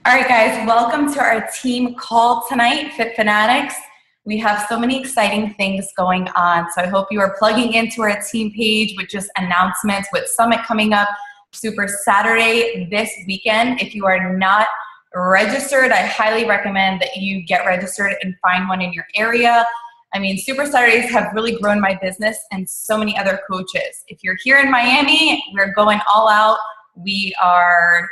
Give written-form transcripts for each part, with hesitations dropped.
All right, guys, welcome to our team call tonight, Fit Fanatics. We have so many exciting things going on, so I hope you are plugging into our team page with just announcements with Summit coming up Super Saturday this weekend. If you are not registered, I highly recommend that you get registered and find one in your area. I mean, Super Saturdays have really grown my business and so many other coaches. If you're here in Miami, we're going all out. We are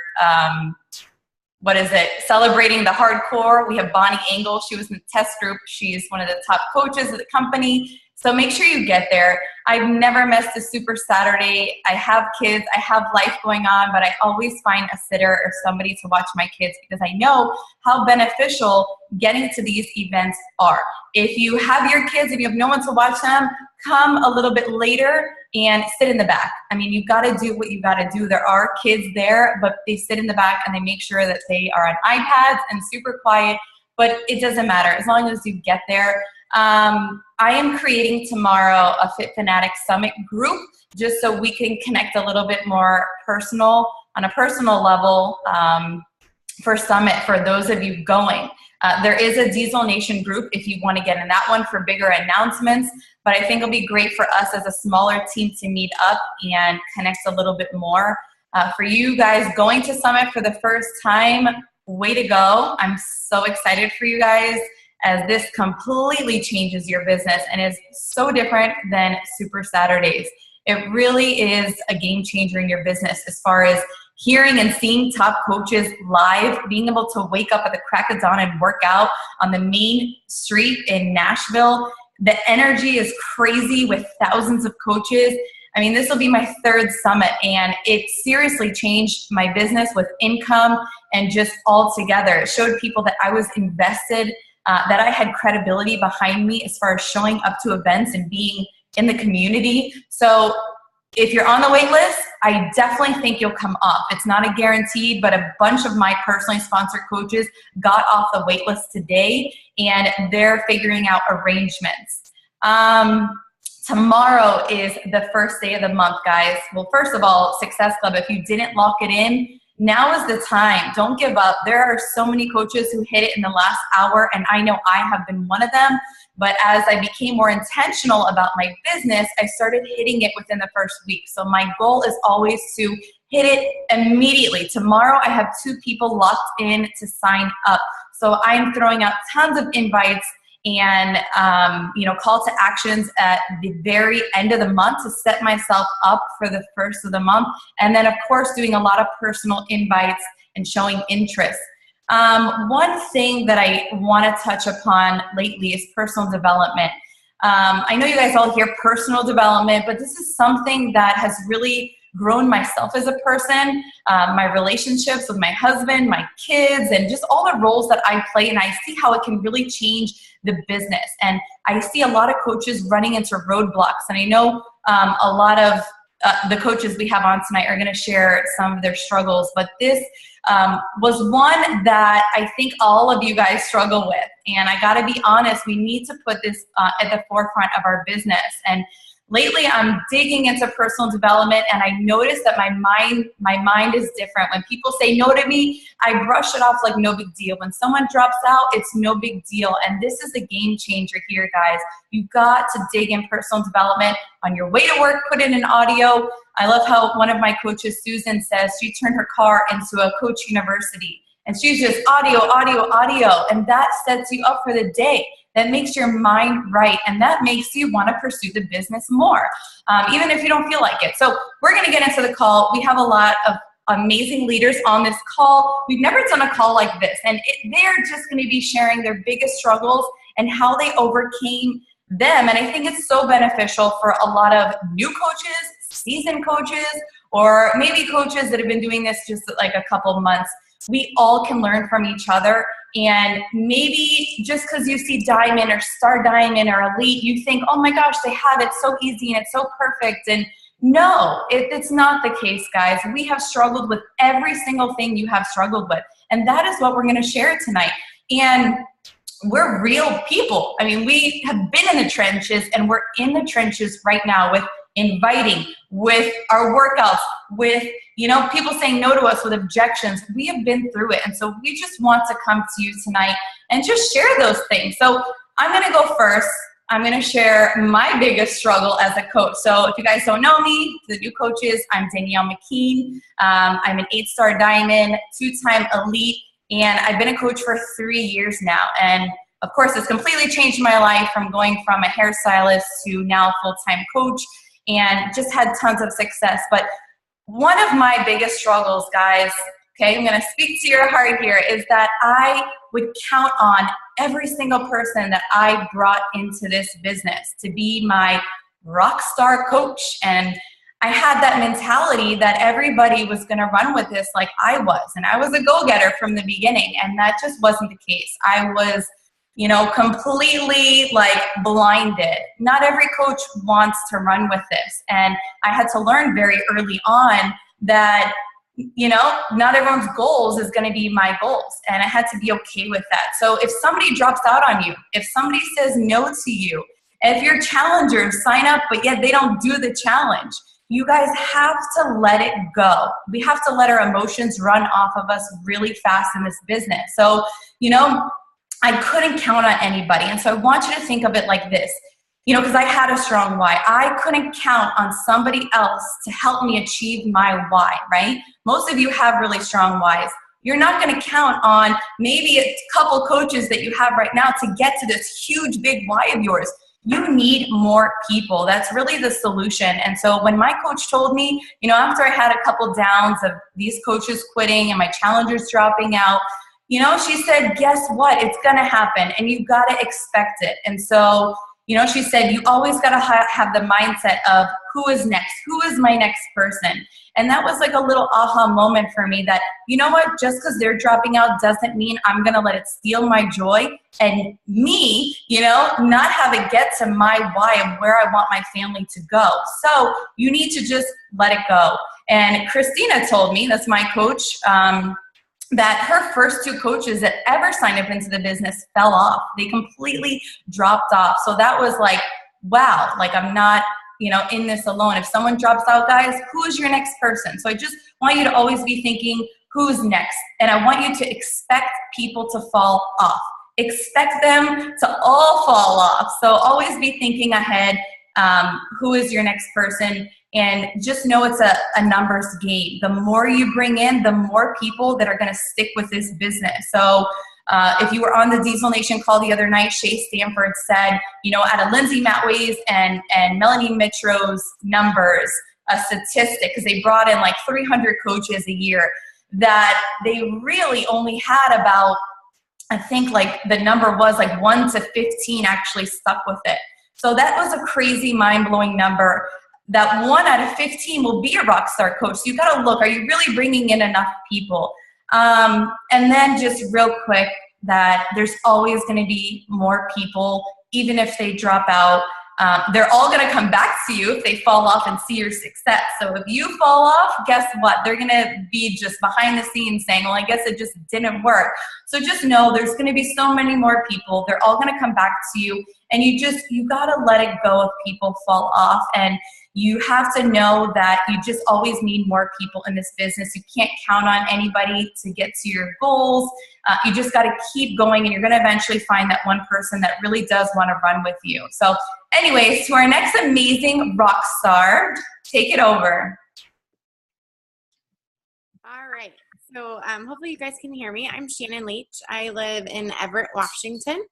celebrating the hardcore. We have Bonnie Engel. She was in the test group. She's one of the top coaches of the company. So make sure you get there. I've never missed a Super Saturday. I have kids. I have life going on, but I always find a sitter or somebody to watch my kids because I know how beneficial getting to these events are. If you have your kids and you have no one to watch them, come a little bit later and sit in the back. I mean, you've got to do what you got to do. There are kids there, but they sit in the back and they make sure that they are on iPads and super quiet, but it doesn't matter as long as you get there. I am creating tomorrow a Fit Fanatic Summit group just so we can connect a little bit more on a personal level for Summit for those of you going. There is a Diesel Nation group if you want to get in that one for bigger announcements, but I think it'll be great for us as a smaller team to meet up and connect a little bit more. For you guys going to Summit for the first time, way to go. I'm so excited for you guys as this completely changes your business and is so different than Super Saturdays. It really is a game changer in your business as far as hearing and seeing top coaches live, being able to wake up at the crack of dawn and work out on the main street in Nashville. The energy is crazy with thousands of coaches. I mean, this will be my third summit, and it seriously changed my business with income and just all together. It showed people that I was invested, that I had credibility behind me as far as showing up to events and being in the community. So if you're on the wait list, I definitely think you'll come up. It's not a guaranteed, but a bunch of my personally sponsored coaches got off the wait list today, and they're figuring out arrangements. Tomorrow is the first day of the month, guys. Well, first of all, Success Club, if you didn't lock it in, now is the time. Don't give up. There are so many coaches who hit it in the last hour, and I know I have been one of them. But as I became more intentional about my business, I started hitting it within the first week. So my goal is always to hit it immediately. Tomorrow, I have 2 people locked in to sign up. So I'm throwing out tons of invites and call to actions at the very end of the month to set myself up for the first of the month. And then, of course, doing a lot of personal invites and showing interest. One thing that I want to touch upon lately is personal development. I know you guys all hear personal development, but this is something that has really grown myself as a person, my relationships with my husband, my kids, and just all the roles that I play, and I see how it can really change the business. And I see a lot of coaches running into roadblocks, and I know a lot of the coaches we have on tonight are going to share some of their struggles, but this was one that I think all of you guys struggle with. And I got to be honest, we need to put this at the forefront of our business. And lately, I'm digging into personal development, and I notice that my mind is different. When people say no to me, I brush it off like no big deal. When someone drops out, it's no big deal. And this is a game changer here, guys. You've got to dig in personal development. On your way to work, put in an audio. I love how one of my coaches, Susan, says she turned her car into a coach university. And she's just audio, audio, audio. And that sets you up for the day. That makes your mind right, and that makes you want to pursue the business more, even if you don't feel like it. So we're going to get into the call. We have a lot of amazing leaders on this call. We've never done a call like this, and they're just going to be sharing their biggest struggles and how they overcame them. And I think it's so beneficial for a lot of new coaches, seasoned coaches, or maybe coaches that have been doing this just like a couple of months. We all can learn from each other. And maybe just because you see Diamond or Star Diamond or Elite, you think, oh my gosh, they have it so easy and it's so perfect. And no, it's not the case, guys. We have struggled with every single thing you have struggled with. And that is what we're going to share tonight. And we're real people. I mean, we have been in the trenches, and we're in the trenches right now with inviting, with our workouts, with, you know, people saying no to us with objections. We have been through it. And so we just want to come to you tonight and just share those things. So I'm going to go first. I'm going to share my biggest struggle as a coach. So if you guys don't know me, the new coaches, I'm Danielle McKean. I'm an 8-star diamond, 2-time elite, and I've been a coach for 3 years now. And of course, it's completely changed my life from going from a hairstylist to now a full-time coach, and just had tons of success. But one of my biggest struggles, guys, okay, I'm going to speak to your heart here, is that I would count on every single person that I brought into this business to be my rock star coach. And I had that mentality that everybody was going to run with this like I was. And I was a go-getter from the beginning, and that just wasn't the case. I was, you know, completely like blinded. Not every coach wants to run with this. And I had to learn very early on that, you know, not everyone's goals is going to be my goals. And I had to be okay with that. So if somebody drops out on you, if somebody says no to you, if your challengers sign up, but yet they don't do the challenge, you guys have to let it go. We have to let our emotions run off of us really fast in this business. So, you know, I couldn't count on anybody. And so I want you to think of it like this, you know, because I had a strong why. I couldn't count on somebody else to help me achieve my why, right? Most of you have really strong whys. You're not going to count on maybe a couple coaches that you have right now to get to this huge, big why of yours. You need more people. That's really the solution. And so when my coach told me, you know, after I had a couple downs of these coaches quitting and my challengers dropping out, you know, she said, guess what? It's going to happen, and you got to expect it. And so, you know, she said, you always got to have the mindset of who is next? Who is my next person? And that was like a little aha moment for me that, you know what, just because they're dropping out doesn't mean I'm going to let it steal my joy and me, you know, not have it get to my why of where I want my family to go. So you need to just let it go. And Christina told me, that's my coach, that her first 2 coaches that ever signed up into the business fell off. They completely dropped off. So that was like, wow, like I'm not, you know, in this alone. If someone drops out, guys, who is your next person? So I just want you to always be thinking, who's next? And I want you to expect people to fall off. Expect them to all fall off. So always be thinking ahead, who is your next person? And just know it's a numbers game. The more you bring in, the more people that are going to stick with this business. So if you were on the Diesel Nation call the other night, Shay Stanford said, you know, out of Lindsay Matway's and Melanie Mitro's numbers, a statistic, because they brought in like 300 coaches a year, that they really only had about, I think like the number was like 1 to 15 actually stuck with it. So that was a crazy, mind-blowing number. That 1 out of 15 will be a rock star coach. So you got to look, are you really bringing in enough people? And then just real quick, that there's always going to be more people, even if they drop out. They're all going to come back to you if they fall off and see your success. So if you fall off, guess what? They're going to be just behind the scenes saying, well, I guess it just didn't work. So just know there's going to be so many more people. They're all going to come back to you. And you got to let it go if people fall off. And you have to know that you just always need more people in this business. You can't count on anybody to get to your goals. You just got to keep going, and you're going to eventually find that one person that really does want to run with you. So anyways, to our next amazing rock star, take it over. All right. So hopefully you guys can hear me. I'm Shannon Leach. I live in Everett, Washington.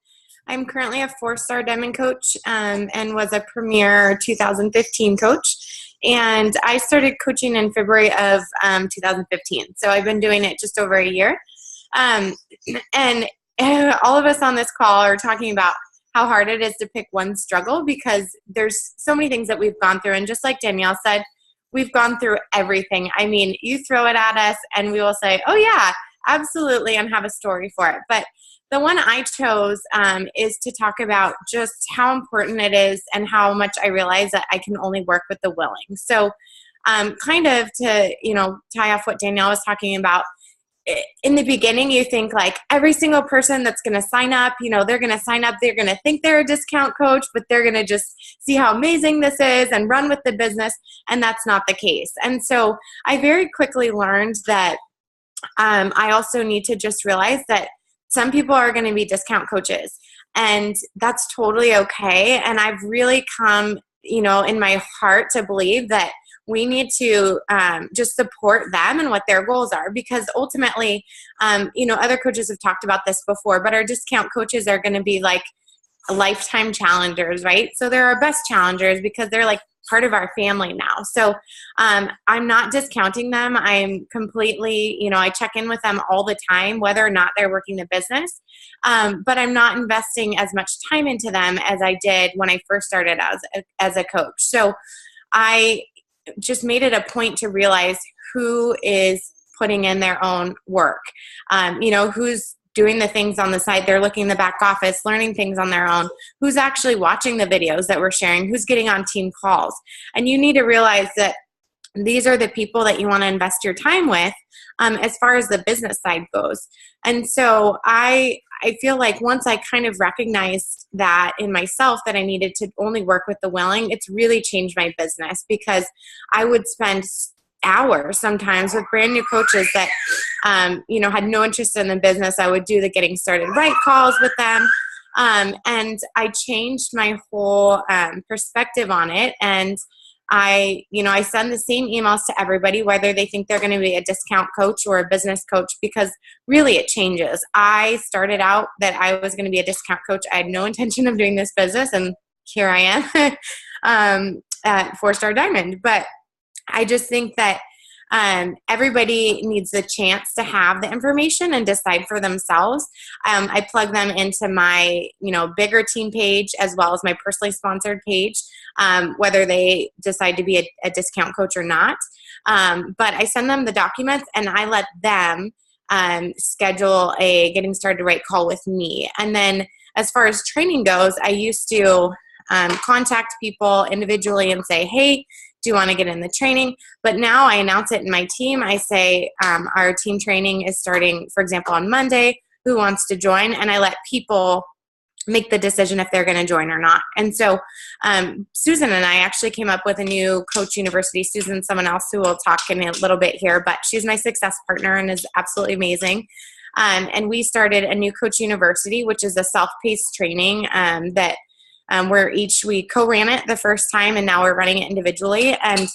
I'm currently a 4-star diamond coach and was a premier 2015 coach. And I started coaching in February of 2015. So I've been doing it just over a year. And all of us on this call are talking about how hard it is to pick one struggle, because there's so many things that we've gone through. And just like Danielle said, we've gone through everything. I mean, you throw it at us and we will say, oh yeah, absolutely, and have a story for it. But the one I chose is to talk about just how important it is and how much I realize that I can only work with the willing. So kind of to, tie off what Danielle was talking about, in the beginning, you think like every single person that's going to sign up, they're going to sign up, they're going to think they're a discount coach, but they're going to just see how amazing this is and run with the business. And that's not the case. And so I very quickly learned that I also need to just realize that some people are going to be discount coaches, and that's totally okay. And I've really come, in my heart to believe that we need to just support them and what their goals are, because ultimately, other coaches have talked about this before, but our discount coaches are going to be like lifetime challengers, right? So they're our best challengers because they're like part of our family now. So I'm not discounting them. I'm completely, I check in with them all the time, whether or not they're working the business. But I'm not investing as much time into them as I did when I first started as a coach. So I just made it a point to realize who is putting in their own work, who's doing the things on the side. They're looking in the back office, learning things on their own, who's actually watching the videos that we're sharing, who's getting on team calls. And you need to realize that these are the people that you want to invest your time with as far as the business side goes. And so I feel like once I kind of recognized that in myself, that I needed to only work with the willing, it's really changed my business, because I would spend hours sometimes with brand new coaches that, had no interest in the business. I would do the getting started right calls with them. And I changed my whole perspective on it. And I send the same emails to everybody, whether they think they're going to be a discount coach or a business coach, because really it changes. I started out that I was going to be a discount coach. I had no intention of doing this business, and here I am at 4-Star Diamond. But I just think that everybody needs the chance to have the information and decide for themselves. I plug them into my, bigger team page as well as my personally sponsored page, whether they decide to be a discount coach or not. But I send them the documents, and I let them schedule a getting started right call with me. And then as far as training goes, I used to contact people individually and say, hey, do you want to get in the training? But now I announce it in my team. I say our team training is starting, for example, on Monday. Who wants to join? And I let people make the decision if they're going to join or not. And so Susan and I actually came up with a new coach university. Susan, someone else who will talk in a little bit here, but she's my success partner and is absolutely amazing. And we started a new coach university, which is a self-paced training that where we co-ran it the first time, and now we're running it individually. And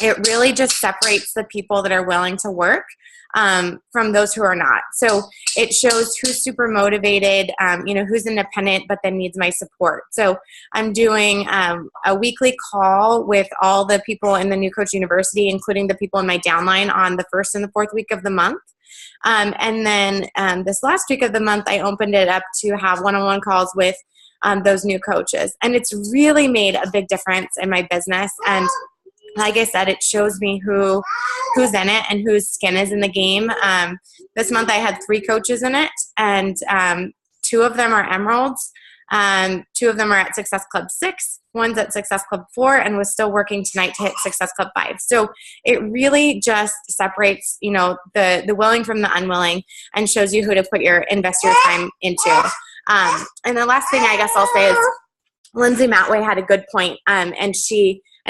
it really just separates the people that are willing to work from those who are not. So it shows who's super motivated, who's independent, but then needs my support. So I'm doing a weekly call with all the people in the New Coach University, including the people in my downline, on the 1st and the 4th week of the month. And then this last week of the month, I opened it up to have one-on-one calls with those new coaches. And it's really made a big difference in my business. And like I said, it shows me who's in it and whose skin is in the game. This month I had 3 coaches in it, and 2 of them are Emeralds. 2 of them are at Success Club 6. One's at Success Club 4 and was still working tonight to hit Success Club 5. So it really just separates, the willing from the unwilling, and shows you who to invest your time into. And the last thing I guess I'll say is Lindsay Matway had a good point. And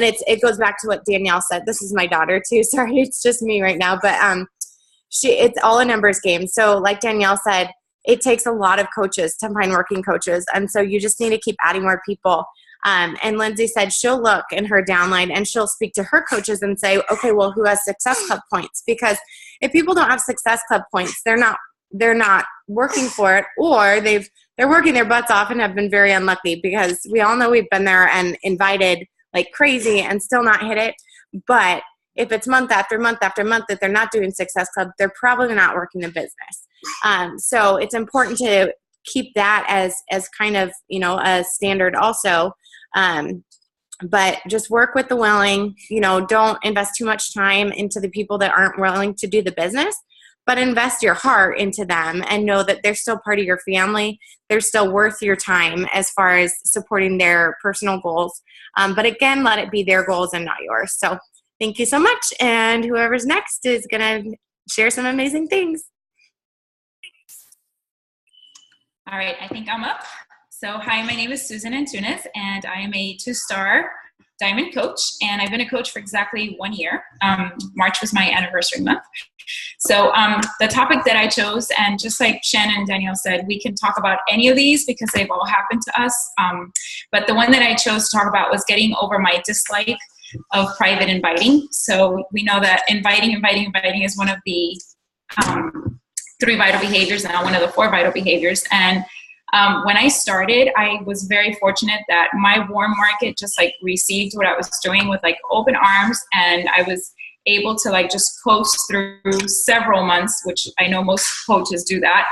it goes back to what Danielle said. This is my daughter too. Sorry, it's just me right now. But it's all a numbers game. So like Danielle said, it takes a lot of coaches to find working coaches. And so you just need to keep adding more people. And Lindsay said she'll look in her downline and she'll speak to her coaches and say, okay, well, who has Success Club points? Because if people don't have Success Club points, they're not working for it, or they're working their butts off and have been very unlucky, because we all know we've been there and invited like crazy and still not hit it. But if it's month after month after month that they're not doing Success Club, they're probably not working the business. So it's important to keep that as kind of, a standard also. But just work with the willing, don't invest too much time into the people that aren't willing to do the business, but invest your heart into them and know that they're still part of your family. They're still worth your time as far as supporting their personal goals. But again, let it be their goals and not yours. So thank you so much. And whoever's next is going to share some amazing things. All right, I think I'm up. So hi, my name is Susan Antunes, and I am a 2-star diamond coach, and I've been a coach for exactly 1 year. March was my anniversary month. So the topic that I chose, and just like Shannon and Danielle said, we can talk about any of these because they've all happened to us. But the one that I chose to talk about was getting over my dislike of private inviting. So we know that inviting is one of the 3 vital behaviors, now one of the 4 vital behaviors. And when I started, I was very fortunate that my warm market just like received what I was doing with like open arms, and I was able to like just coast through several months, which I know most coaches do that,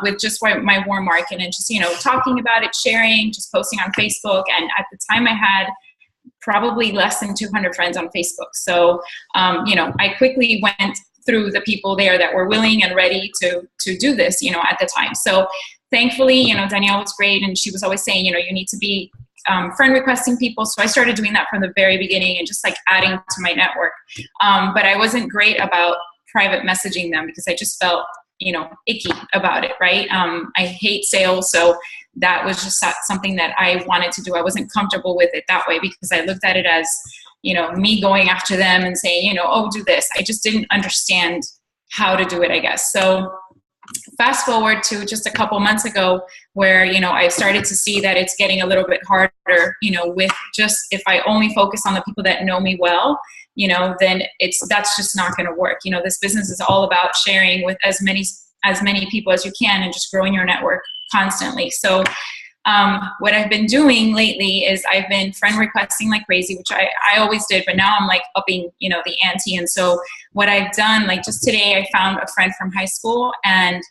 with just my warm market and just, you know, talking about it, sharing, just posting on Facebook. And at the time I had probably less than 200 friends on Facebook. So, you know, I quickly went through the people there that were willing and ready to do this, you know, at the time. So thankfully, you know, Danielle was great, and she was always saying, you know, you need to be friend requesting people. So I started doing that from the very beginning and just like adding to my network. But I wasn't great about private messaging them because I just felt, you know, icky about it, right? I hate sales, so that was just something that I wanted to do. I wasn't comfortable with it that way because I looked at it as, you know, me going after them and saying, you know, oh, do this. I just didn't understand how to do it, I guess. So fast forward to just a couple months ago where, you know, I started to see that it's getting a little bit harder, you know, with just, if I only focus on the people that know me well, you know, then that's just not going to work. You know, this business is all about sharing with as many people as you can and just growing your network constantly. So what I've been doing lately is I've been friend requesting like crazy, which I always did, but now I'm like upping, you know, the ante. And so what I've done, like just today, I found a friend from high school, and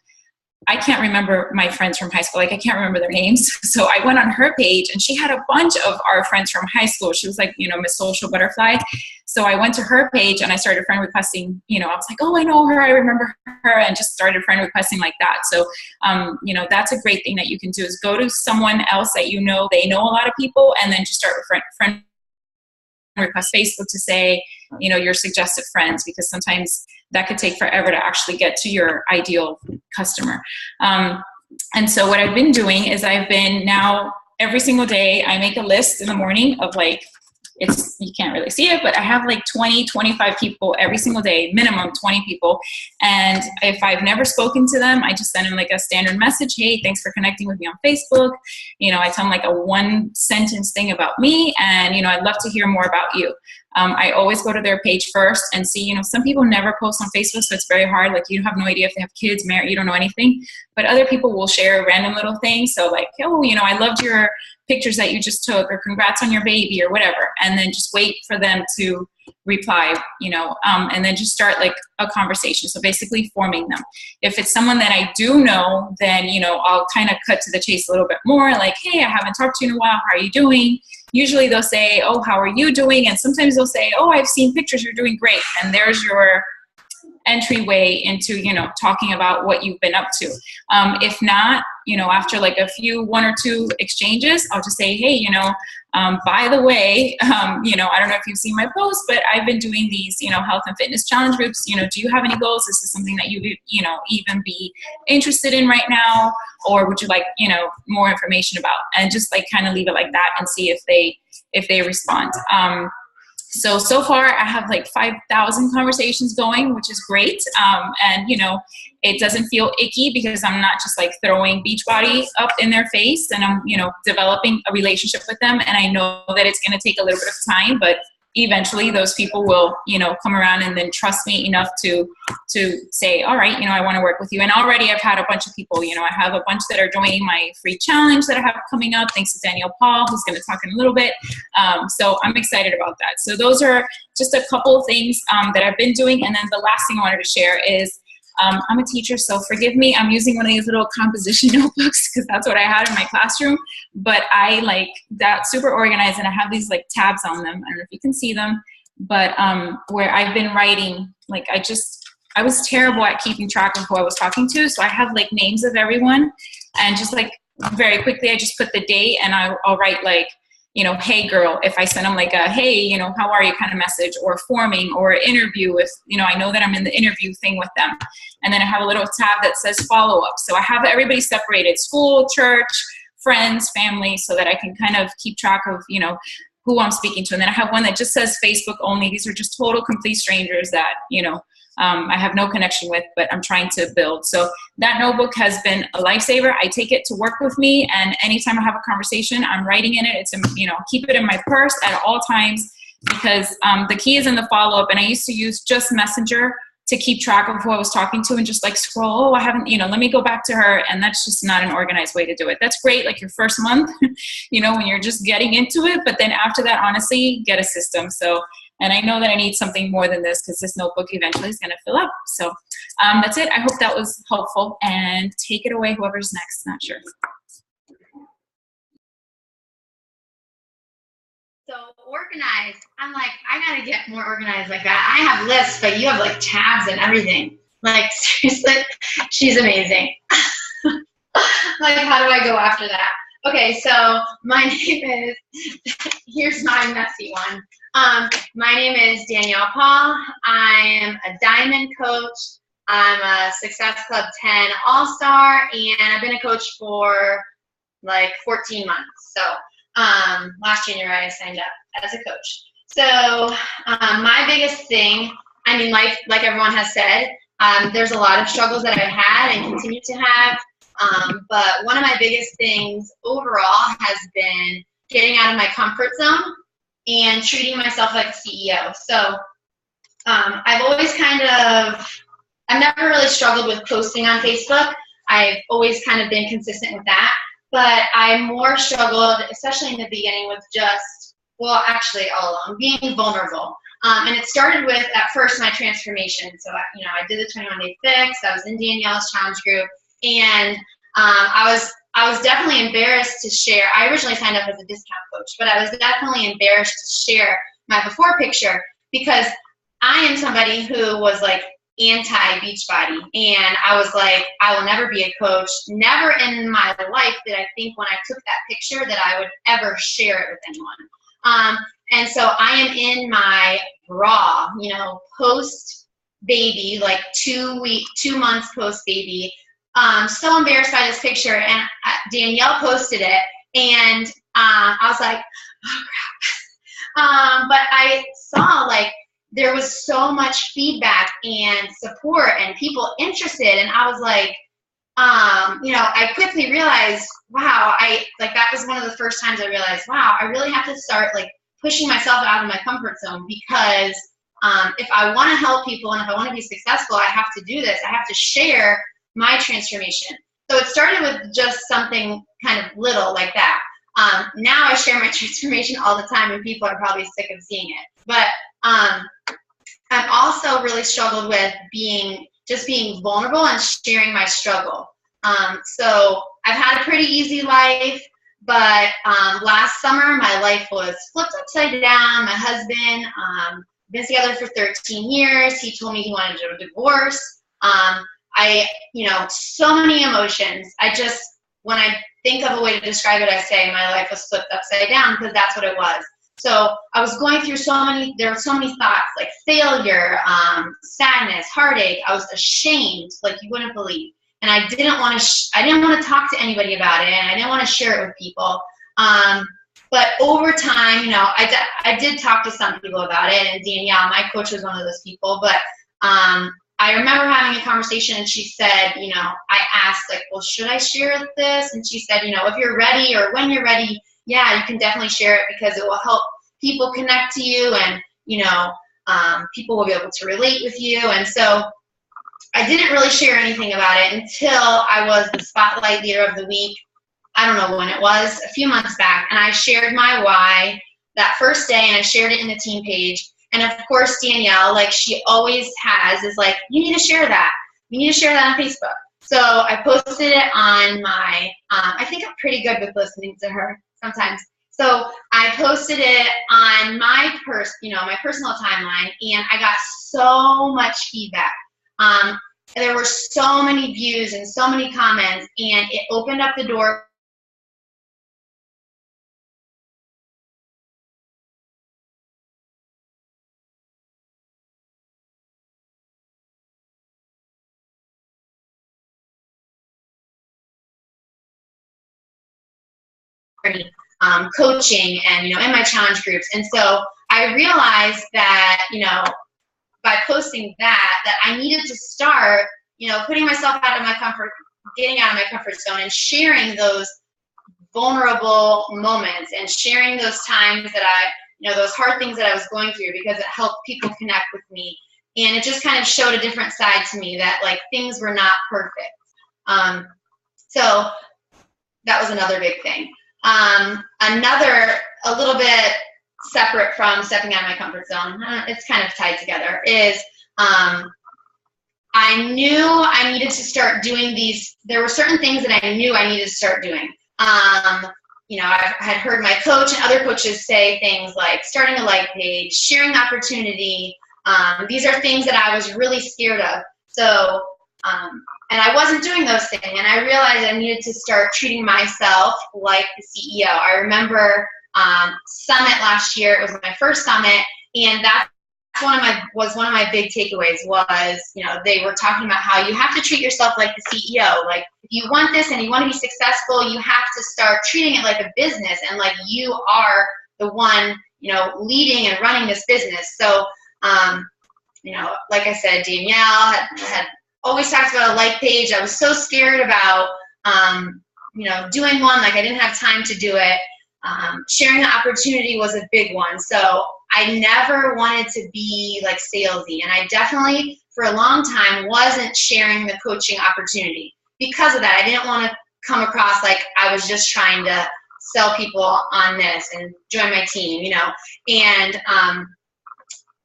I can't remember my friends from high school. Like I can't remember their names. So I went on her page and she had a bunch of our friends from high school. She was like, you know, Miss Social Butterfly. So I went to her page and I started friend requesting, you know, I was like, oh, I know her. I remember her, and just started friend requesting like that. So, you know, that's a great thing that you can do is go to someone else that you know, they know a lot of people, and then just start with friend request Facebook to say, you know, your suggested friends, because sometimes that could take forever to actually get to your ideal customer. And so what I've been doing is I've been now every single day, I make a list in the morning of like, you can't really see it, but I have like 20, 25 people every single day, minimum 20 people. And if I've never spoken to them, I just send them like a standard message. Hey, thanks for connecting with me on Facebook. You know, I tell them like a 1-sentence thing about me, and, you know, I'd love to hear more about you. I always go to their page first and see, you know, some people never post on Facebook, so it's very hard. Like you have no idea if they have kids, married, you don't know anything, but other people will share random little things. So like, oh, you know, I loved your pictures that you just took, or congrats on your baby, or whatever. And then just wait for them to reply, you know, and then just start like a conversation. So basically forming them. If it's someone that I do know, then, you know, I'll kind of cut to the chase a little bit more, like, hey, I haven't talked to you in a while. How are you doing? Usually they'll say, oh, how are you doing? And sometimes they'll say, oh, I've seen pictures, you're doing great. And there's your entryway into, you know, talking about what you've been up to. If not, you know, after like a few 1 or 2 exchanges, I'll just say, hey, you know, by the way, you know, I don't know if you've seen my post, but I've been doing these, you know, health and fitness challenge groups. You know, do you have any goals? Is this something that you know, even be interested in right now? Or would you like, you know, more information about? And just like kind of leave it like that and see if they respond. So far I have like 5,000 conversations going, which is great. And, you know, it doesn't feel icky because I'm not just like throwing Beachbody up in their face, and I'm, you know, developing a relationship with them. And I know that it's going to take a little bit of time, but eventually those people will, you know, come around and then trust me enough to say, all right, you know, I want to work with you. And already I've had a bunch of people, you know, I have a bunch that are joining my free challenge that I have coming up, thanks to Danielle Paul, who's going to talk in a little bit. So I'm excited about that. So those are just a couple of things that I've been doing. And then the last thing I wanted to share is I'm a teacher, so forgive me. I'm using one of these little composition notebooks because that's what I had in my classroom. But I like that super organized, and I have these like tabs on them. I don't know if you can see them, but where I've been writing, like I was terrible at keeping track of who I was talking to. So I have like names of everyone, and just like very quickly, I just put the date, and I'll write like, hey girl, if I send them like a, hey, how are you kind of message, or forming, or interview with, I know that I'm in the interview thing with them. And then I have a little tab that says follow up. So I have everybody separated: school, church, friends, family, so that I can kind of keep track of, who I'm speaking to. And then I have one that just says Facebook only. These are just total complete strangers that, I have no connection with, but I'm trying to build. So that notebook has been a lifesaver. I take it to work with me, and anytime I have a conversation, I'm writing in it. It's, keep it in my purse at all times, because the key is in the follow-up. And I used to use just Messenger to keep track of who I was talking to, and just like scroll, I haven't, let me go back to her. And that's just not an organized way to do it. That's great, like your first month, when you're just getting into it. But then after that, honestly, get a system. So, and I know that I need something more than this, because this notebook eventually is going to fill up. So that's it. I hope that was helpful, and take it away, whoever's next. Not sure. So organized. I'm like, I gotta get more organized like that. I have lists, but you have like tabs and everything. Like, seriously, she's amazing. Like, how do I go after that? Okay, so my name is, here's my messy one. My name is Danielle Paul. I am a diamond coach. I'm a Success Club 10 All-Star, and I've been a coach for like 14 months. So last January I signed up as a coach. So my biggest thing, I mean, like everyone has said, there's a lot of struggles that I've had and continue to have. But one of my biggest things overall has been getting out of my comfort zone and treating myself like a CEO. So I've always I've never really struggled with posting on Facebook. I've always kind of been consistent with that. But I more struggled, especially in the beginning, with just, well, actually all along, being vulnerable. And it started with, at first, my transformation. So, I did the 21-day fix. I was in Danielle's challenge group. And I was definitely embarrassed to share. I originally signed up as a discount coach, but I was definitely embarrassed to share my before picture, because I am somebody who was like anti-Beachbody, and I was like, I will never be a coach. Never in my life did I think, when I took that picture, that I would ever share it with anyone. And so I am in my bra, post baby, like 2 months post baby. So embarrassed by this picture, and Danielle posted it, and I was like, oh crap. But I saw like there was so much feedback and support and people interested, and I was like, I quickly realized, wow, that was one of the first times I realized, wow, I really have to start like pushing myself out of my comfort zone, because if I want to help people and if I want to be successful, I have to do this. I have to share my transformation. So it started with just something kind of little like that. Now I share my transformation all the time, and people are probably sick of seeing it. But I've also really struggled with being vulnerable and sharing my struggle. So I've had a pretty easy life, but last summer my life was flipped upside down. My husband, been together for 13 years. He told me he wanted a divorce. So many emotions. When I think of a way to describe it, I say my life was flipped upside down, because that's what it was. So I was going through there were so many thoughts, like failure, sadness, heartache. I was ashamed, like you wouldn't believe. And I didn't want to talk to anybody about it, and I didn't want to share it with people. But over time, I did talk to some people about it, and Danielle, my coach, was one of those people. But I remember having a conversation, and she said, I asked, like, well, should I share this? And she said, if you're ready, or when you're ready, yeah, you can definitely share it, because it will help people connect to you, and, people will be able to relate with you. And so I didn't really share anything about it until I was the Spotlight Leader of the Week. I don't know when it was, a few months back, and I shared my why that first day, and I shared it in the team page. And of course, Danielle, like she always has, is like, you need to share that. You need to share that on Facebook. So I posted it on my, I think I'm pretty good with listening to her sometimes. So I posted it on my personal timeline, and I got so much feedback. There were so many views and so many comments, and it opened up the door coaching and, you know, in my challenge groups. And so I realized that, you know, by posting that I needed to start, you know, putting myself out of my getting out of my comfort zone and sharing those vulnerable moments and sharing those times that you know, those hard things that I was going through, because it helped people connect with me. And it just kind of showed a different side to me, that like things were not perfect. So that was another big thing. Another, a little bit separate from stepping out of my comfort zone, it's kind of tied together, is I knew I needed to start doing these. There were certain things that I knew I needed to start doing. You know, I had heard my coach and other coaches say things like starting a like page, sharing the opportunity. These are things that I was really scared of. So, and I wasn't doing those things. And I realized I needed to start treating myself like the CEO. I remember Summit last year. It was my first summit, and that's one of my big takeaways was, you know, they were talking about how you have to treat yourself like the CEO. Like, if you want this and you want to be successful, you have to start treating it like a business, and like you are the one, you know, leading and running this business. So, you know, like I said, Danielle had always talked about a like page. I was so scared about, you know, doing one. Like, I didn't have time to do it. Sharing the opportunity was a big one. So I never wanted to be like salesy, and I definitely for a long time wasn't sharing the coaching opportunity because of that. I didn't want to come across like I was just trying to sell people on this and join my team, you know. And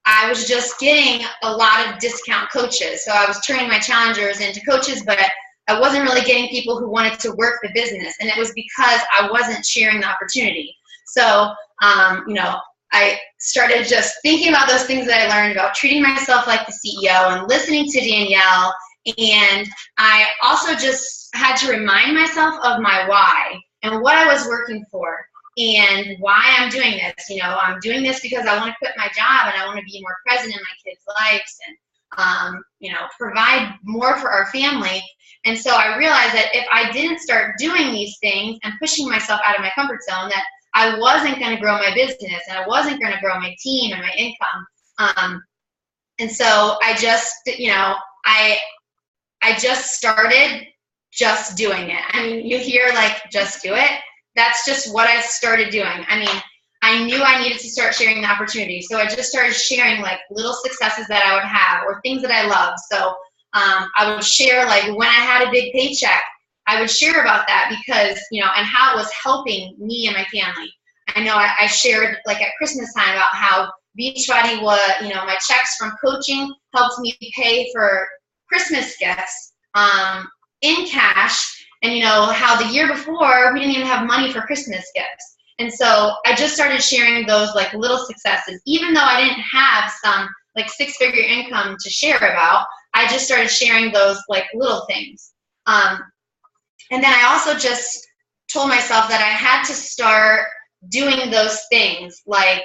I was just getting a lot of discount coaches. So I was turning my challengers into coaches, but I wasn't really getting people who wanted to work the business. And it was because I wasn't sharing the opportunity. So, you know, I started just thinking about those things that I learned about treating myself like the CEO and listening to Danielle. And I also just had to remind myself of my why and what I was working for and why I'm doing this. You know, I'm doing this because I want to quit my job and I want to be more present in my kids' lives and, you know, provide more for our family. And so I realized that if I didn't start doing these things and pushing myself out of my comfort zone, that I wasn't going to grow my business and I wasn't going to grow my team and my income. And so I just, you know, I just started just doing it. I mean, you hear like, just do it. That's just what I started doing. I mean, I knew I needed to start sharing the opportunity. So I just started sharing like little successes that I would have or things that I loved. So I would share like when I had a big paycheck, I would share about that because, you know, and how it was helping me and my family. I know I shared like at Christmas time about how Beachbody was, you know, my checks from coaching helped me pay for Christmas gifts in cash. And, you know, how the year before we didn't even have money for Christmas gifts. And so I just started sharing those like little successes, even though I didn't have some like 6-figure income to share about. I just started sharing those like little things. And then I also just told myself that I had to start doing those things, like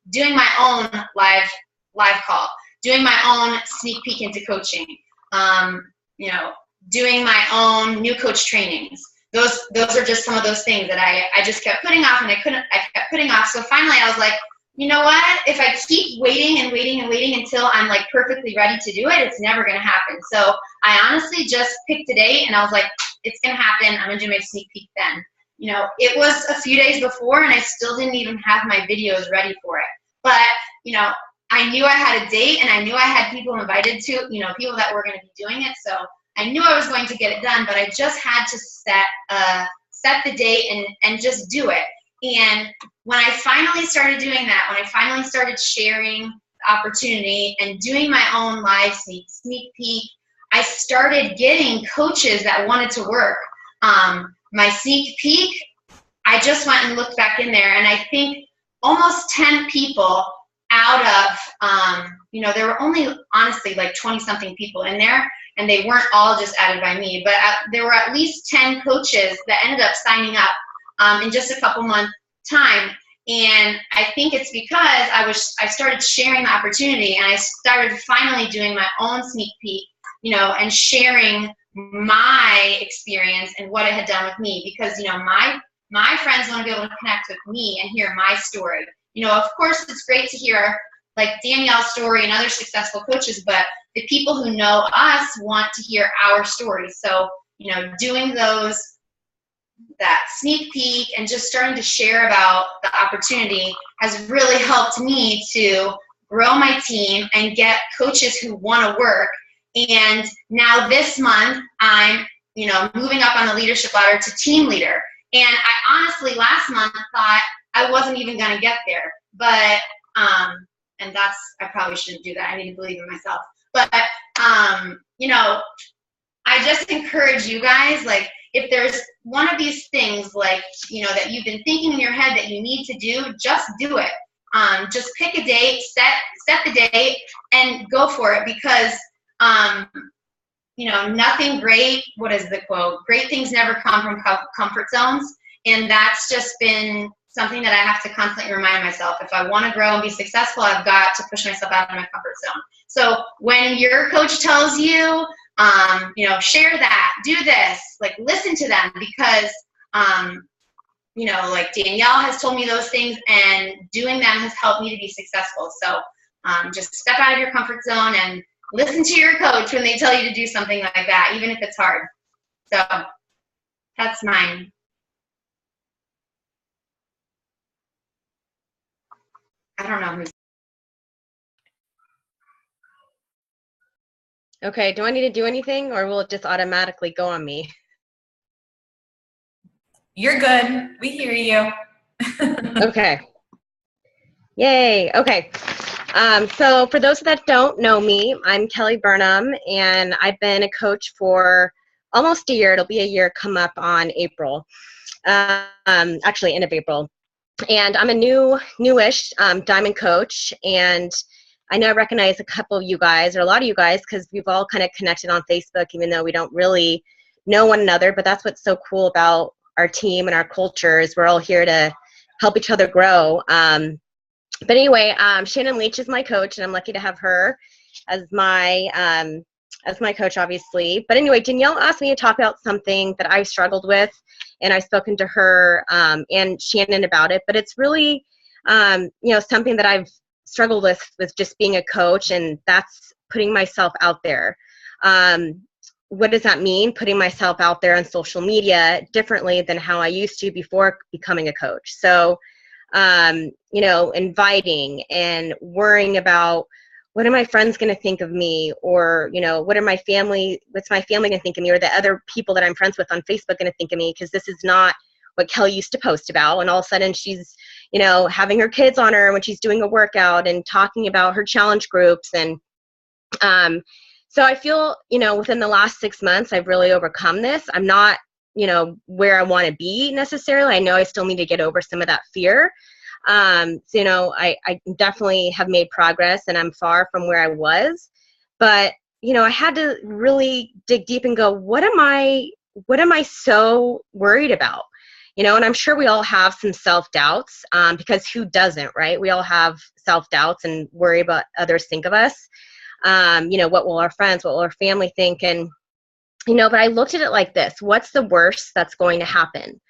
doing my own live call, doing my own sneak peek into coaching, you know, doing my own new coach trainings. Those are just some of those things that I just kept putting off, and I kept putting off. So finally I was like, you know what? If I keep waiting and waiting and waiting until I'm like perfectly ready to do it, it's never going to happen. So I honestly just picked a date and I was like, it's going to happen. I'm going to do my sneak peek then. You know, it was a few days before and I still didn't even have my videos ready for it. But, you know, I knew I had a date and I knew I had people invited to, you know, people that were going to be doing it. So I knew I was going to get it done, but I just had to set the date and just do it. And when I finally started doing that, when I finally started sharing the opportunity and doing my own live sneak peek, I started getting coaches that wanted to work. My sneak peek, I just went and looked back in there, and I think almost 10 people out of, you know, there were only honestly like 20-something people in there, and they weren't all just added by me, but there were at least 10 coaches that ended up signing up in just a couple months time. And I think it's because I started sharing the opportunity, and I started finally doing my own sneak peek, you know, and sharing my experience and what it had done with me. Because, you know, my friends want to be able to connect with me and hear my story. You know, of course, it's great to hear like Danielle's story and other successful coaches, but the people who know us want to hear our stories. So, you know, doing that sneak peek and just starting to share about the opportunity has really helped me to grow my team and get coaches who want to work. And now this month, I'm, you know, moving up on the leadership ladder to team leader. And I honestly last month thought I wasn't even going to get there. But, and I probably shouldn't do that. I need to believe in myself. But, you know, I just encourage you guys, like, if there's one of these things, like, you know, that you've been thinking in your head that you need to do, just do it. Just pick a date, set the date, and go for it, because, you know, nothing great, what is the quote? Great things never come from comfort zones. And that's just been something that I have to constantly remind myself. If I want to grow and be successful, I've got to push myself out of my comfort zone. So when your coach tells you, you know, share that, do this, like, listen to them, because, you know, like Danielle has told me those things, and doing them has helped me to be successful. So just step out of your comfort zone and listen to your coach when they tell you to do something like that, even if it's hard. So that's mine. I don't know who's. Okay, do I need to do anything, or will it just automatically go on me? You're good. We hear you. Okay. Yay. Okay. So for those that don't know me, I'm Kelly Burnham, and I've been a coach for almost a year. It'll be a year come up on April. Actually, end of April. And I'm a newish diamond coach, and I know I recognize a couple of you guys, or a lot of you guys, because we've all kind of connected on Facebook, even though we don't really know one another. But that's what's so cool about our team and our culture, is we're all here to help each other grow. But anyway, Shannon Leach is my coach, and I'm lucky to have her as my coach, obviously. But anyway, Danielle asked me to talk about something that I've struggled with, and I've spoken to her and Shannon about it. But it's really, you know, something that I've struggled with just being a coach, and that's putting myself out there. What does that mean? Putting myself out there on social media differently than how I used to before becoming a coach. So, you know, inviting and worrying about, what are my friends going to think of me? Or, you know, what's my family going to think of me? Or the other people that I'm friends with on Facebook going to think of me? Because this is not what Kelly used to post about. And all of a sudden she's, you know, having her kids on her when she's doing a workout and talking about her challenge groups. And so I feel, you know, within the last 6 months, I've really overcome this. I'm not, you know, where I want to be necessarily. I know I still need to get over some of that fear. So, you know, I definitely have made progress, and I'm far from where I was. But, you know, I had to really dig deep and go, what am I so worried about? You know, and I'm sure we all have some self-doubts, because who doesn't, right? We all have self-doubts and worry about others think of us. You know, what will our friends, what will our family think? And, you know, but I looked at it like this: what's the worst that's going to happen?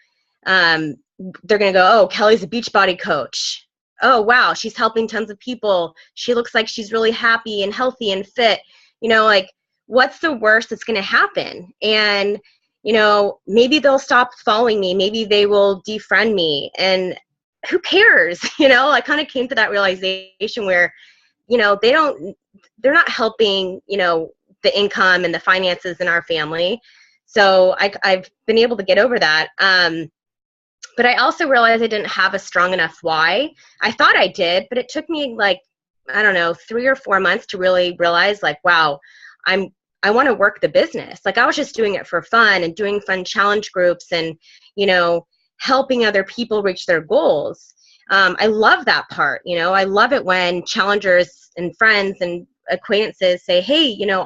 They're going to go, oh, Kelly's a Beachbody coach. Oh, wow, she's helping tons of people. She looks like she's really happy and healthy and fit. You know, like, what's the worst that's going to happen? And, you know, maybe they'll stop following me. Maybe they will defriend me. And who cares? You know, I kind of came to that realization where, you know, they're not helping, you know, the income and the finances in our family. So I've been able to get over that. But I also realized I didn't have a strong enough why. I thought I did, but it took me, like, I don't know, 3 or 4 months to really realize, like, wow, I want to work the business. Like, I was just doing it for fun and doing fun challenge groups and, you know, helping other people reach their goals. I love that part. You know, I love it when challengers and friends and acquaintances say, hey, you know,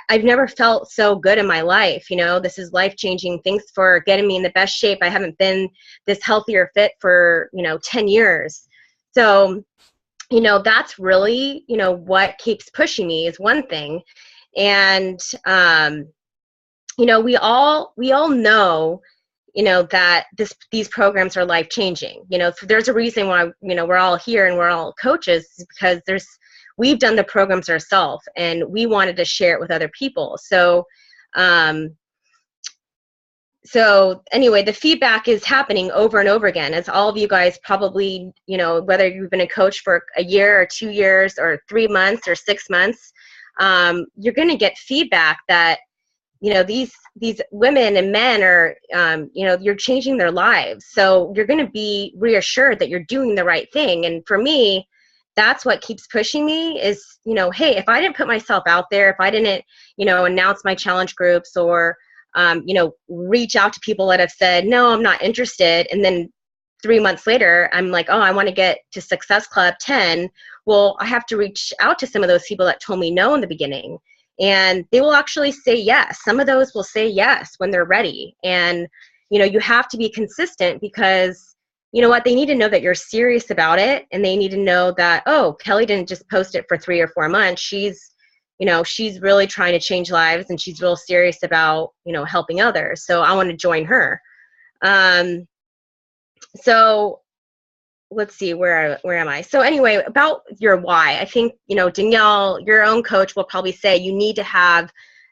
I've never felt so good in my life. You know, this is life-changing. Thanks for getting me in the best shape. I haven't been this healthy or fit for, you know, 10 years. So, you know, that's really, you know, what keeps pushing me is one thing. And, you know, we all know, that these programs are life changing. There's a reason why, we're all here and we're all coaches, because we've done the programs ourselves and we wanted to share it with other people. So anyway, the feedback is happening over and over again, as all of you guys probably, whether you've been a coach for a year or 2 years or 3 months or 6 months, you're going to get feedback that, these women and men are, you're changing their lives. So you're going to be reassured that you're doing the right thing. And for me, that's what keeps pushing me is, hey, if I didn't put myself out there, if I didn't, announce my challenge groups or, reach out to people that have said, no, I'm not interested. And then 3 months later, I'm like, oh, I want to get to Success Club 10. Well, I have to reach out to some of those people that told me no in the beginning. And they will actually say yes. Some of those will say yes when they're ready. And, you have to be consistent because, you know what, they need to know that you're serious about it. And they need to know that, oh, Kelly didn't just post it for 3 or 4 months. She's really trying to change lives and she's real serious about, helping others. So I want to join her. So let's see, where am I? So anyway, about your why, I think, Danielle, your own coach will probably say you need to have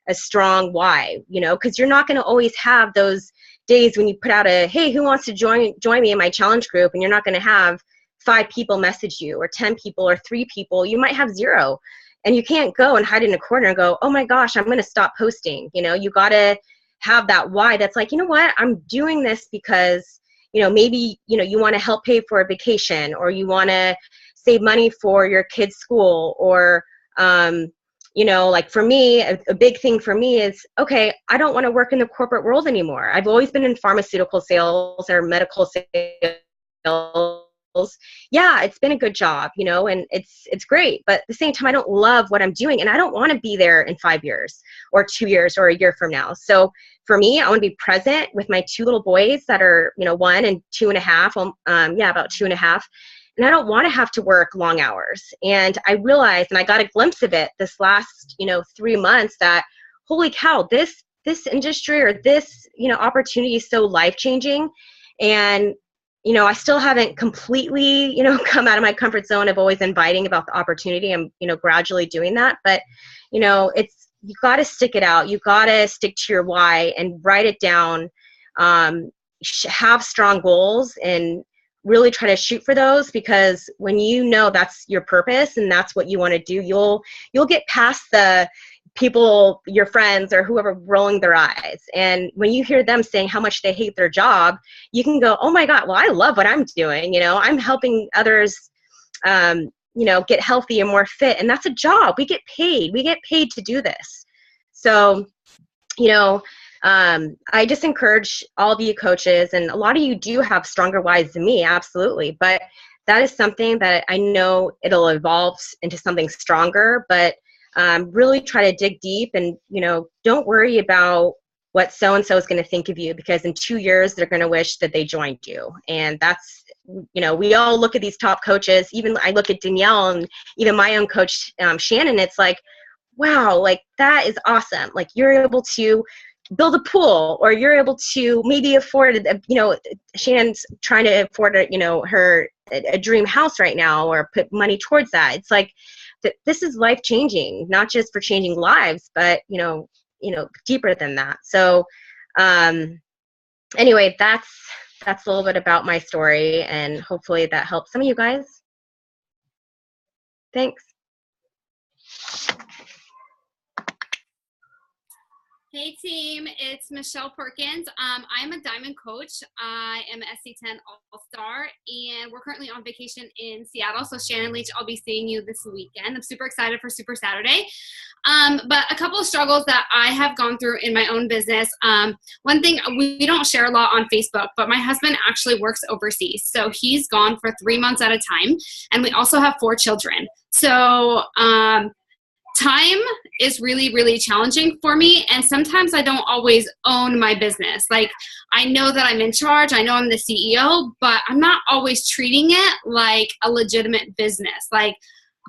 a strong why, because you're not going to always have those days when you put out hey, who wants to join me in my challenge group? And you're not going to have 5 people message you or 10 people or 3 people. You might have 0. And you can't go and hide in a corner and go, oh my gosh, I'm going to stop posting. You got to have that why that's like, you know what, I'm doing this because, maybe, you want to help pay for a vacation, or you want to save money for your kid's school, or, like for me, a big thing for me is, okay, I don't want to work in the corporate world anymore. I've always been in pharmaceutical sales or medical sales. Yeah, it's been a good job, and it's great. But at the same time, I don't love what I'm doing, and I don't want to be there in 5 years or 2 years or a year from now. So for me, I want to be present with my 2 little boys that are, 1 and 2.5. About 2.5. And I don't want to have to work long hours. And I realized, and I got a glimpse of it this last, 3 months, that holy cow, this industry or this, opportunity is so life-changing. And I still haven't completely, come out of my comfort zone of always inviting about the opportunity. I'm, gradually doing that. But, you got to stick it out. You got to stick to your why and write it down. Have strong goals and really try to shoot for those, because when that's your purpose and that's what you want to do, you'll get past the people, your friends or whoever, rolling their eyes. And when you hear them saying how much they hate their job, you can go, oh my God, well, I love what I'm doing. I'm helping others, get healthy and more fit. And that's a job. We get paid to do this. So, I just encourage all of you coaches, and a lot of you do have stronger whys than me, absolutely. But that is something that I know it'll evolve into something stronger, but really try to dig deep and, don't worry about what so-and-so is going to think of you, because in 2 years, they're going to wish that they joined you. And that's, we all look at these top coaches. Even I look at Danielle and even my own coach, Shannon, it's like, wow, like that is awesome. Like you're able to build a pool, or you're able to maybe afford, Shannon's trying to afford, her a dream house right now, or put money towards that. It's like, this is life changing, not just for changing lives, but, deeper than that. So, anyway, that's a little bit about my story, and hopefully that helps some of you guys. Thanks. Hey team, it's Michelle Perkins. I'm a diamond coach. I am an SC10 All-Star, and we're currently on vacation in Seattle. So Shannon Leach, I'll be seeing you this weekend. I'm super excited for Super Saturday. But a couple of struggles that I have gone through in my own business. One thing, we don't share a lot on Facebook, but my husband actually works overseas. So he's gone for 3 months at a time, and we also have 4 children. So time is really, really challenging for me, and sometimes I don't always own my business. Like, I know that I'm in charge, I know I'm the CEO, but I'm not always treating it like a legitimate business. Like,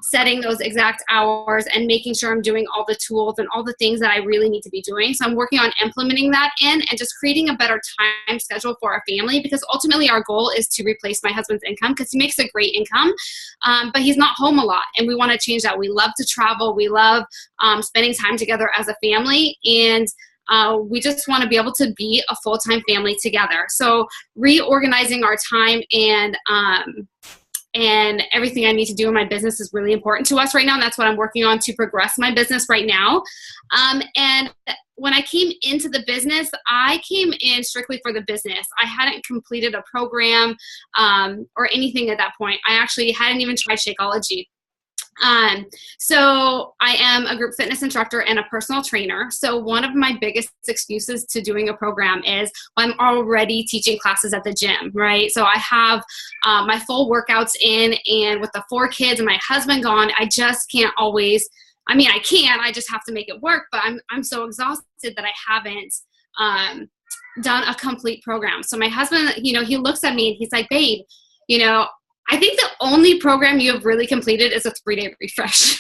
setting those exact hours and making sure I'm doing all the tools and all the things that I really need to be doing. So I'm working on implementing that in and just creating a better time schedule for our family, because ultimately our goal is to replace my husband's income, because he makes a great income, but he's not home a lot, and we want to change that. We love to travel. We love spending time together as a family, and we just want to be able to be a full-time family together. So reorganizing our time and everything I need to do in my business is really important to us right now. And that's what I'm working on to progress my business right now. And when I came into the business, I came in strictly for the business. I hadn't completed a program or anything at that point. I actually hadn't even tried Shakeology. So I am a group fitness instructor and a personal trainer. So one of my biggest excuses to doing a program is I'm already teaching classes at the gym, right? So I have my full workouts in, and with the 4 kids and my husband gone, I just can't always, I mean, I can, I just have to make it work, but I'm so exhausted that I haven't done a complete program. So my husband, he looks at me and he's like, babe, I think the only program you have really completed is a 3-day refresh.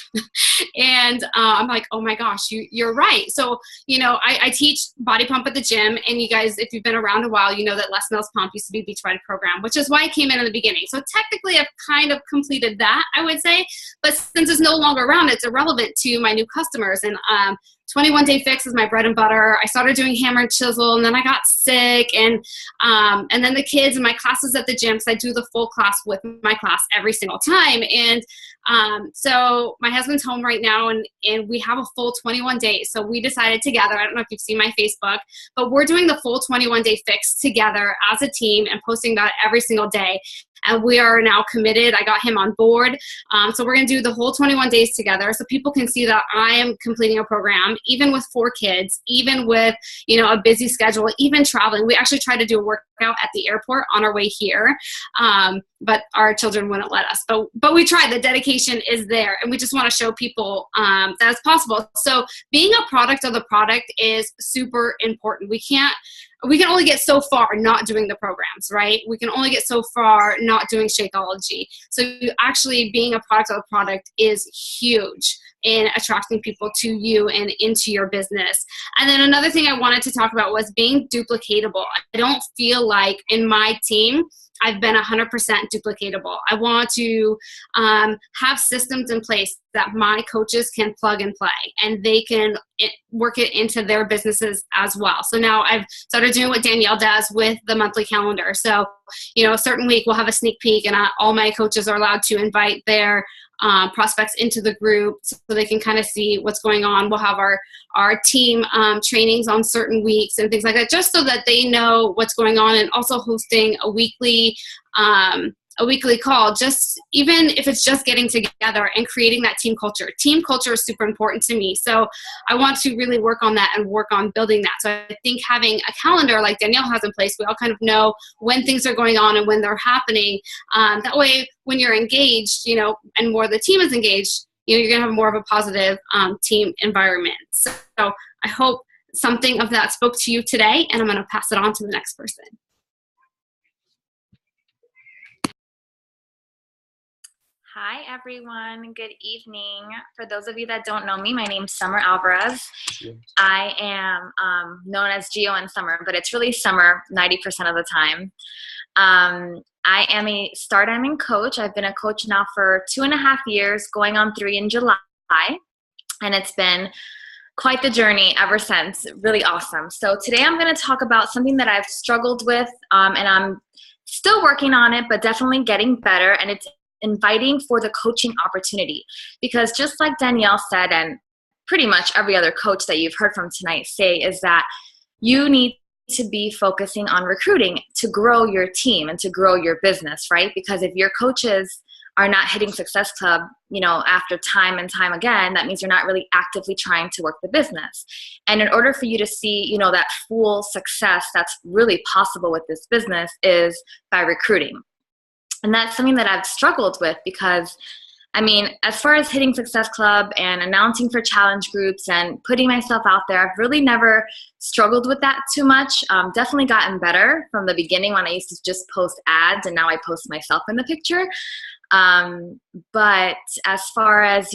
And I'm like, oh my gosh, you're right. So, I teach body pump at the gym, and you guys, if you've been around a while, you know that Les Mills Pump used to be a Beachbody program, which is why I came in the beginning. So technically I've kind of completed that, I would say, but since it's no longer around, it's irrelevant to my new customers. And 21 Day Fix is my bread and butter. I started doing hammer and chisel, and then I got sick, and then the kids and my classes at the gym, because I do the full class with my class every single time. And so my husband's home right now, and we have a full 21 days. So we decided together, I don't know if you've seen my Facebook, but we're doing the full 21 Day Fix together as a team and posting that every single day. And we are now committed. I got him on board. So we're going to do the whole 21 days together, so people can see that I am completing a program, even with 4 kids, even with, a busy schedule, even traveling. We actually tried to do a workout at the airport on our way here, but our children wouldn't let us. But we tried. The dedication is there, and we just want to show people that it's possible. So being a product of the product is super important. We can only get so far not doing the programs, right? We can only get so far not doing Shakeology. So actually being a product of the product is huge in attracting people to you and into your business. And then another thing I wanted to talk about was being duplicatable. I don't feel like in my team I've been 100% duplicatable. I want to have systems in place that my coaches can plug and play, and they can work it into their businesses as well. So now I've started doing what Danielle does with the monthly calendar. So, a certain week we'll have a sneak peek, and all my coaches are allowed to invite their prospects into the group so they can kind of see what's going on. We'll have our team trainings on certain weeks and things like that, just so that they know what's going on, and also hosting a weekly call, just even if it's just getting together and creating that team culture. Team culture is super important to me. So I want to really work on that and work on building that. So I think having a calendar like Danielle has in place, we all kind of know when things are going on and when they're happening. That way, when you're engaged, and more of the team is engaged, you're going to have more of a positive team environment. So I hope something of that spoke to you today, and I'm going to pass it on to the next person. Hi, everyone. Good evening. For those of you that don't know me, my name's Summer Alvarez. I am known as Gio and Summer, but it's really Summer 90% of the time. I am a Star Diamond coach. I've been a coach now for 2.5 years, going on 3 in July, and it's been quite the journey ever since. Really awesome. So today I'm going to talk about something that I've struggled with, and I'm still working on it, but definitely getting better, and it's inviting for the coaching opportunity. Because just like Danielle said, and pretty much every other coach that you've heard from tonight say, is that you need to be focusing on recruiting to grow your team and to grow your business, right? Because if your coaches are not hitting Success Club, after time and time again, that means you're not really actively trying to work the business. And in order for you to see, that full success that's really possible with this business is by recruiting. And that's something that I've struggled with because, as far as hitting Success Club and announcing for challenge groups and putting myself out there, I've really never struggled with that too much. Definitely gotten better from the beginning when I used to just post ads, and now I post myself in the picture. But as far as,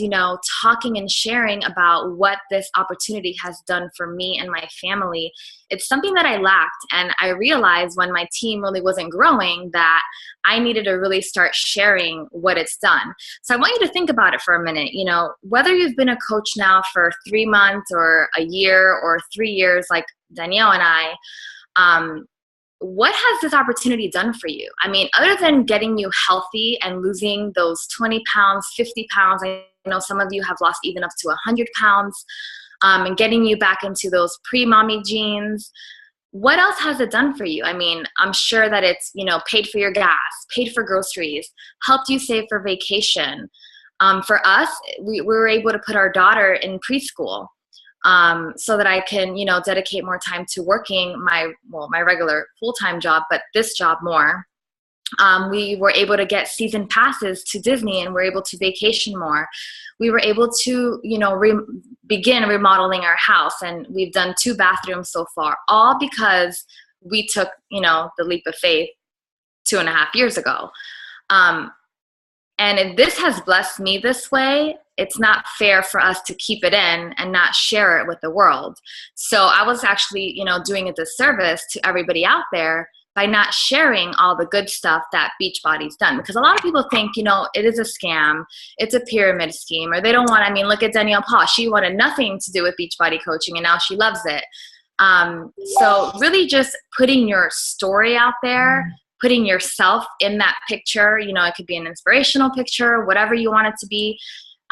talking and sharing about what this opportunity has done for me and my family, it's something that I lacked. And I realized when my team really wasn't growing that I needed to really start sharing what it's done. So I want you to think about it for a minute. Whether you've been a coach now for 3 months or a year or 3 years, like Danielle and I, what has this opportunity done for you? I mean, other than getting you healthy and losing those 20 pounds, 50 pounds, I know some of you have lost even up to 100 pounds, and getting you back into those pre-mommy jeans, what else has it done for you? I mean, I'm sure that it's, paid for your gas, paid for groceries, helped you save for vacation. For us, we were able to put our daughter in preschool. So that I can, dedicate more time to working my regular full-time job, but this job more. We were able to get season passes to Disney and we're able to vacation more. We were able to, begin remodeling our house, and we've done 2 bathrooms so far, all because we took, the leap of faith 2.5 years ago. And if this has blessed me this way, it's not fair for us to keep it in and not share it with the world. So I was actually, doing a disservice to everybody out there by not sharing all the good stuff that Beachbody's done. Because a lot of people think, it is a scam, it's a pyramid scheme, or they don't want, look at Danielle Paul. She wanted nothing to do with Beachbody coaching and now she loves it. So really just putting your story out there, putting yourself in that picture, it could be an inspirational picture, whatever you want it to be,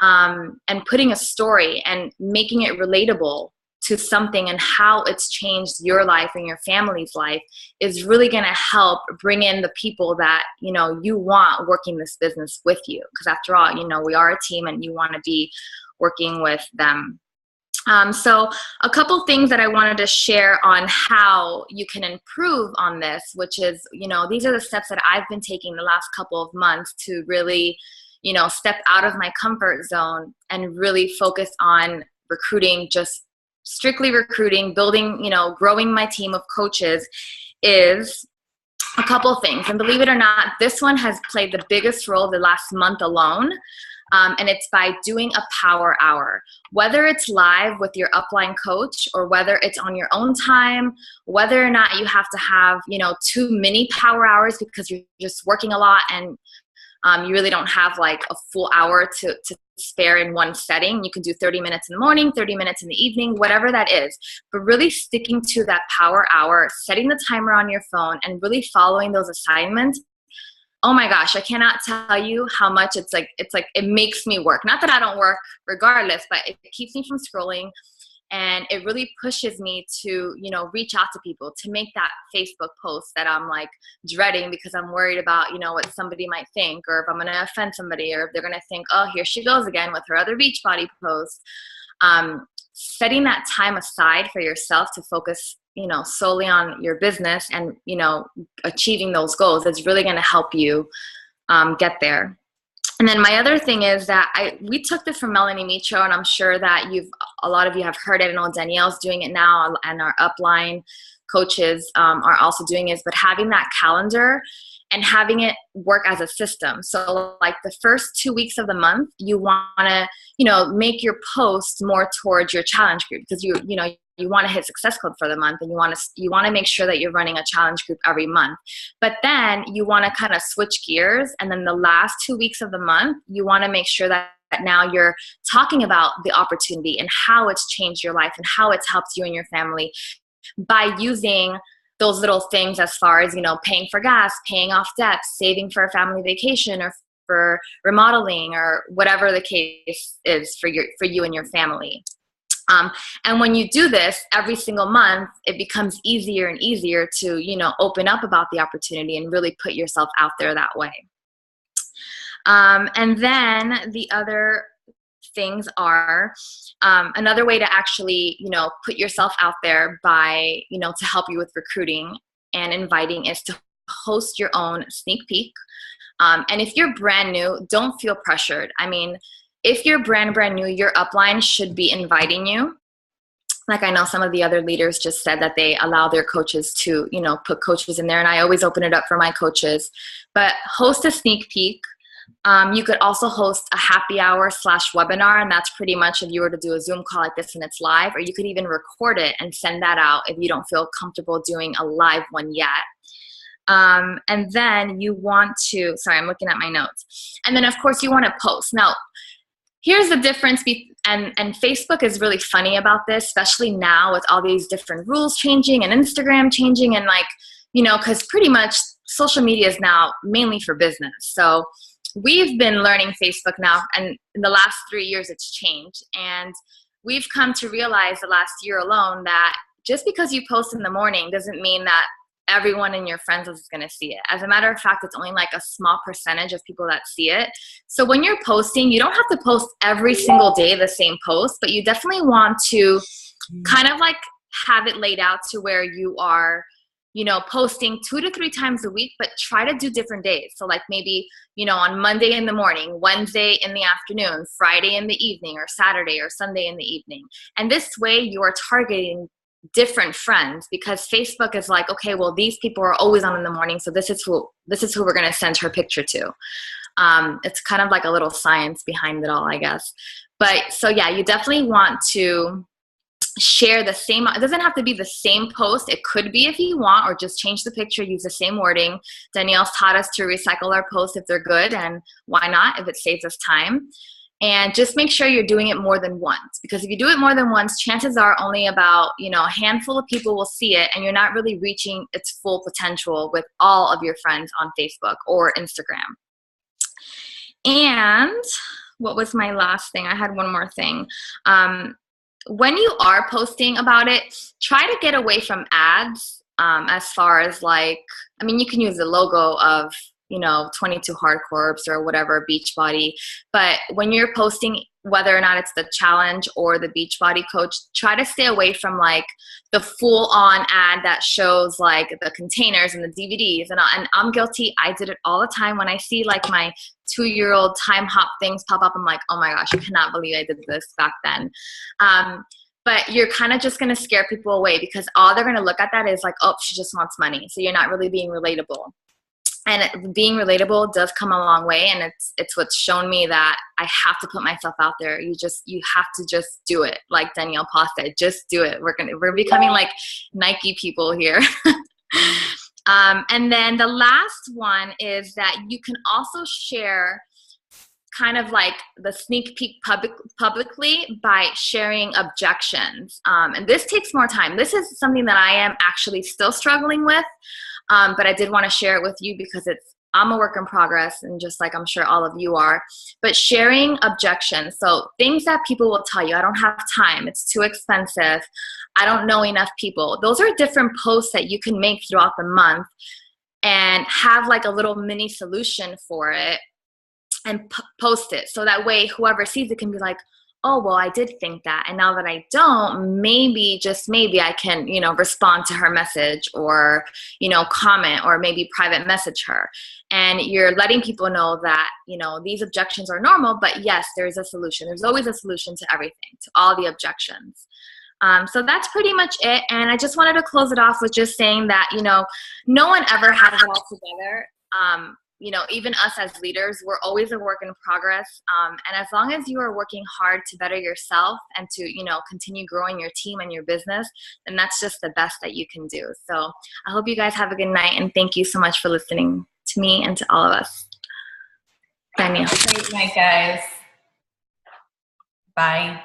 and putting a story and making it relatable to something and how it's changed your life and your family's life is really going to help bring in the people that, you want working this business with you. Because after all, we are a team and you want to be working with them. So a couple things that I wanted to share on how you can improve on this, which is, these are the steps that I've been taking the last couple of months to really, step out of my comfort zone and really focus on recruiting, just strictly recruiting, building, growing my team of coaches, is a couple things. And believe it or not, this one has played the biggest role the last month alone. And it's by doing a power hour, whether it's live with your upline coach or whether it's on your own time, whether or not you have to have, 2 mini power hours because you're just working a lot and you really don't have like a full hour to spare in one setting. You can do 30 minutes in the morning, 30 minutes in the evening, whatever that is. But really sticking to that power hour, setting the timer on your phone and really following those assignments. Oh my gosh, I cannot tell you how much it's like it makes me work. Not that I don't work regardless, but it keeps me from scrolling. And it really pushes me to, reach out to people, to make that Facebook post that I'm like dreading because I'm worried about, what somebody might think, or if I'm going to offend somebody, or if they're going to think, oh, here she goes again with her other Beachbody post. Setting that time aside for yourself to focus, solely on your business and, achieving those goals is really going to help you get there. And then my other thing is that we took this from Melanie Mitro, and I'm sure that a lot of you have heard it. I know Danielle's doing it now, and our upline coaches are also doing it, but having that calendar and having it work as a system. So like the first 2 weeks of the month, you want to, make your post more towards your challenge group because you want to hit Success Club for the month, and you want to make sure that you're running a challenge group every month. But then you want to kind of switch gears, and then the last 2 weeks of the month, you want to make sure that now you're talking about the opportunity and how it's changed your life and how it's helped you and your family by using those little things as far as, paying for gas, paying off debts, saving for a family vacation, or for remodeling, or whatever the case is for you and your family. And when you do this every single month, it becomes easier and easier to, open up about the opportunity and really put yourself out there that way. And then the other things are another way to actually, put yourself out there by, to help you with recruiting and inviting is to host your own sneak peek. And if you're brand new, don't feel pressured. If you're brand new, your upline should be inviting you. Like I know some of the other leaders just said that they allow their coaches to, put coaches in there. And I always open it up for my coaches. But host a sneak peek. You could also host a happy hour / webinar, and that's pretty much if you were to do a Zoom call like this and it's live, or you could even record it and send that out if you don't feel comfortable doing a live one yet. And then you want to, sorry, I'm looking at my notes. And then of course you want to post. Now, here's the difference, and Facebook is really funny about this, especially now with all these different rules changing and Instagram changing, and like, you know, because pretty much social media is now mainly for business. So we've been learning Facebook now, and in the last 3 years it's changed. And we've come to realize the last year alone that just because you post in the morning doesn't mean that everyone in your friends list is going to see it. As a matter of fact, it's only like a small percentage of people that see it. So when you're posting, you don't have to post every single day the same post, but you definitely want to kind of like have it laid out to where you are, you know, posting 2 to 3 times a week, but try to do different days. So like maybe, you know, on Monday in the morning, Wednesday in the afternoon, Friday in the evening, or Saturday or Sunday in the evening. And this way you are targeting different friends, because Facebook is like, okay, well, these people are always on in the morning, so this is who we're going to send her picture to. It's kind of like a little science behind it all, I guess. But so yeah, you definitely want to share the same. It doesn't have to be the same post. It could be if you want, or just change the picture, use the same wording. Danielle's taught us to recycle our posts if they're good, and why not if it saves us time. And just make sure you're doing it more than once, because if you do it more than once, chances are only about, you know, a handful of people will see it, and you're not really reaching its full potential with all of your friends on Facebook or Instagram. And what was my last thing? I had one more thing. When you are posting about it, try to get away from ads, as far as like, I mean, you can use the logo of, you know, 22 Hardcore or whatever, Beachbody. But when you're posting, whether or not it's the challenge or the Beachbody coach, try to stay away from like the full on ad that shows like the containers and the DVDs. And I'm guilty. I did it all the time. When I see like my 2-year-old time hop things pop up, I'm like, oh my gosh, I cannot believe I did this back then. But you're kind of just going to scare people away, because all they're going to look at that is like, oh, she just wants money. So you're not really being relatable. And being relatable does come a long way, and it's what's shown me that I have to put myself out there. You have to just do it. Like Danielle Paul said, just do it. We're becoming like Nike people here. And then the last one is that you can also share kind of like the sneak peek publicly by sharing objections. And this takes more time. This is something that I am actually still struggling with. But I did want to share it with you because I'm a work in progress, and just like I'm sure all of you are. But sharing objections, so things that people will tell you, I don't have time, it's too expensive, I don't know enough people. Those are different posts that you can make throughout the month and have like a little mini solution for it and post it. So that way whoever sees it can be like, oh, well, I did think that. And now that I don't, maybe, just maybe I can, you know, respond to her message, or, you know, comment, or maybe private message her. And you're letting people know that, you know, these objections are normal, but yes, there's a solution. There's always a solution to everything, to all the objections. So that's pretty much it. And I just wanted to close it off with just saying that, you know, no one ever has it all together. You know, even us as leaders, we're always a work in progress. And as long as you are working hard to better yourself and to, you know, continue growing your team and your business, then that's just the best that you can do. So I hope you guys have a good night, and thank you so much for listening to me and to all of us. Danielle. Great night, guys. Bye.